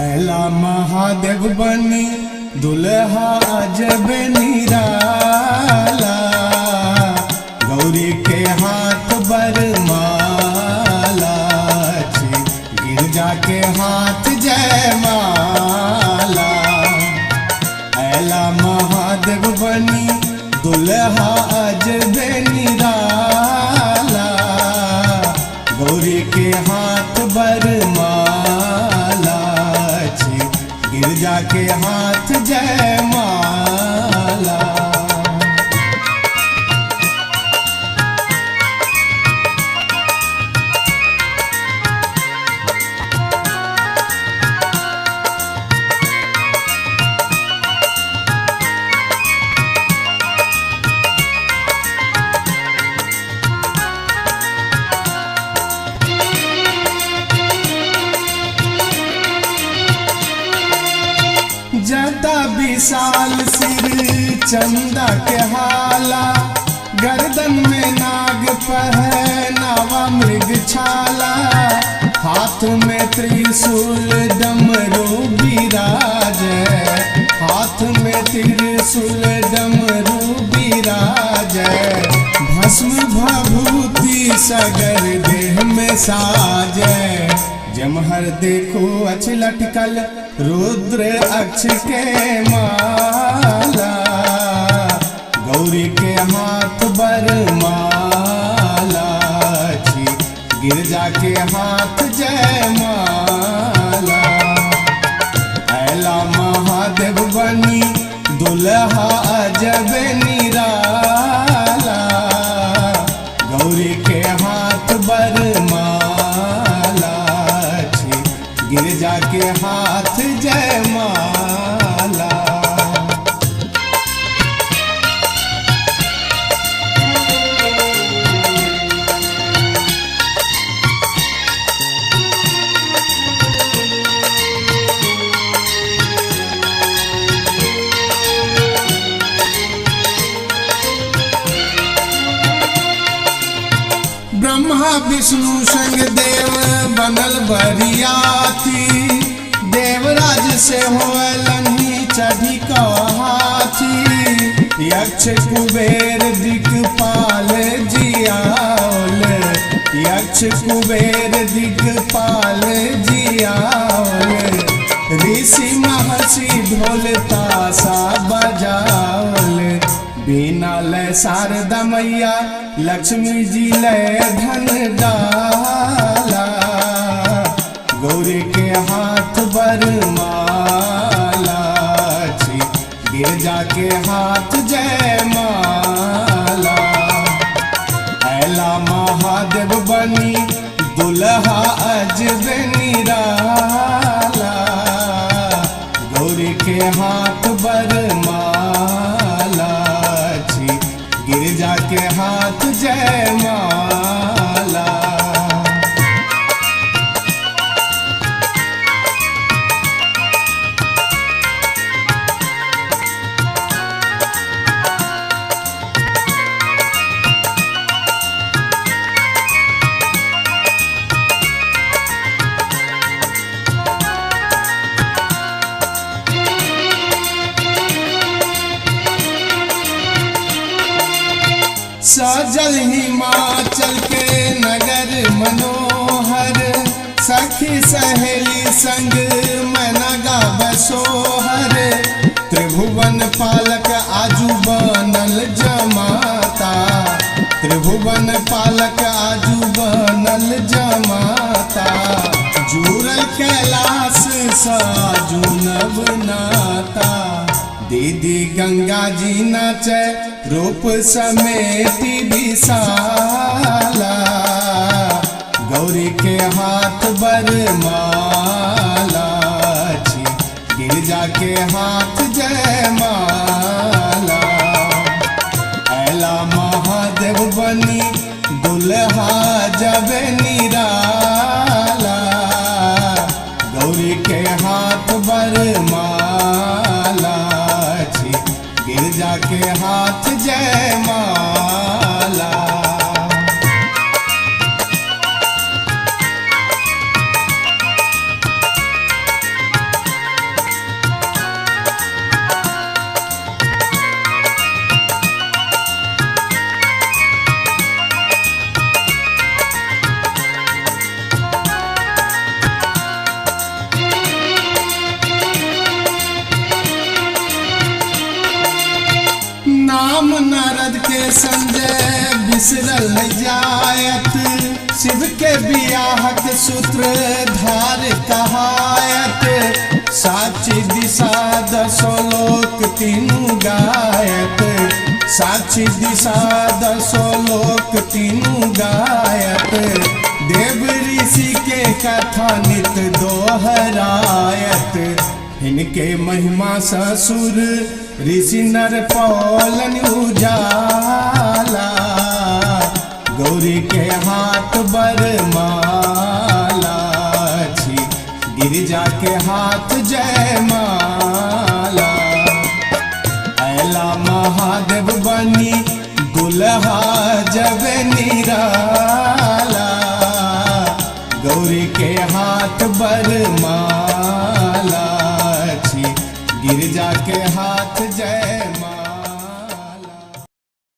ऐला महादेव बनी दुल्हा अजब निराला, गौरी के हाथ बरमाला, गिरजा के हाथ जयमाला। ऐला महादेव बनी दुल्हा अजब निराला, गौरी के हाथ बरमाला, गिरजा के हाथ जयमाला। जटा विशाल सिर चंदा के हाला, गर्दन में नाग पहनावा मृग छाला, हाथ में त्रिशूल डमरू बिराजे, हाथ में त्रिशूल डमरू बिराजे, भस्म भभूति सगर देह में साजे। जमहर देखो अछ लटकल रुद्र अक्ष के माला, गौरी के हाथ बरमाला, गिरजा के हाथ जयमाला। ऐला महादेव बनी दुल्हा अजब निराला, गौरी के हाथ बरमाला, गिरजा के हाथ जयमाला। ब्रह्मा विष्णु संग देव बनल बरियाती, देवराज से होलनी चढ़ी का हाथी, यक्ष कुबेर दिक्पाल जियाल, यक्ष कुबेर दिक्पाल जियाल, ऋषि महर्षि ढोल ताशा बजावल, बीना लय शारदा मैया लक्ष्मी जी लय धन डाला, गौरी के हाथ बरमाला, गिरजा के हाथ जयमाला। ऐला महादेव बनी दुल्हा अजब निराला, गौरी के हाथ बरमाला, गिरजा के हाथ जयमाला। सजल हिमाचल के नगर मनोहर, सखी सहेली संग मनगा बसोहर, त्रिभुवन पालक आजू बनल जमाता, त्रिभुवन पालक आजू बनल जमाता, जुड़ल कैलाश साजू नव नाता, दीदी गंगा जी नाचे रूप समेटी विशाला, गौरी के हाथ बरमाला, गिरजा के हाथ जयमाला। ऐला महादेव बनी दुल्हा जब निराला, गौरी के हाथ बरमाला, गिरजा के हाथ जयमाला। राम नारद के संजय बिसरल न जायत, शिव के बियाहक सूत्र धार कहायत, साची दिशा दसो लोक तीनू गायत, साची दिशा दसो लोक तीनू गायत, देव ऋषि के कथा नित दोहरायत, इनके महिमा ससुर ऋषि नर पौलन उजाला, गौरी के हाथ बरमाला छी, गिरिजा के हाथ जयमाला, ऐला महादेव बनी दुल्हा जब निराला, गौरी के हाथ बरमाला छी, गिरिजा के हाथ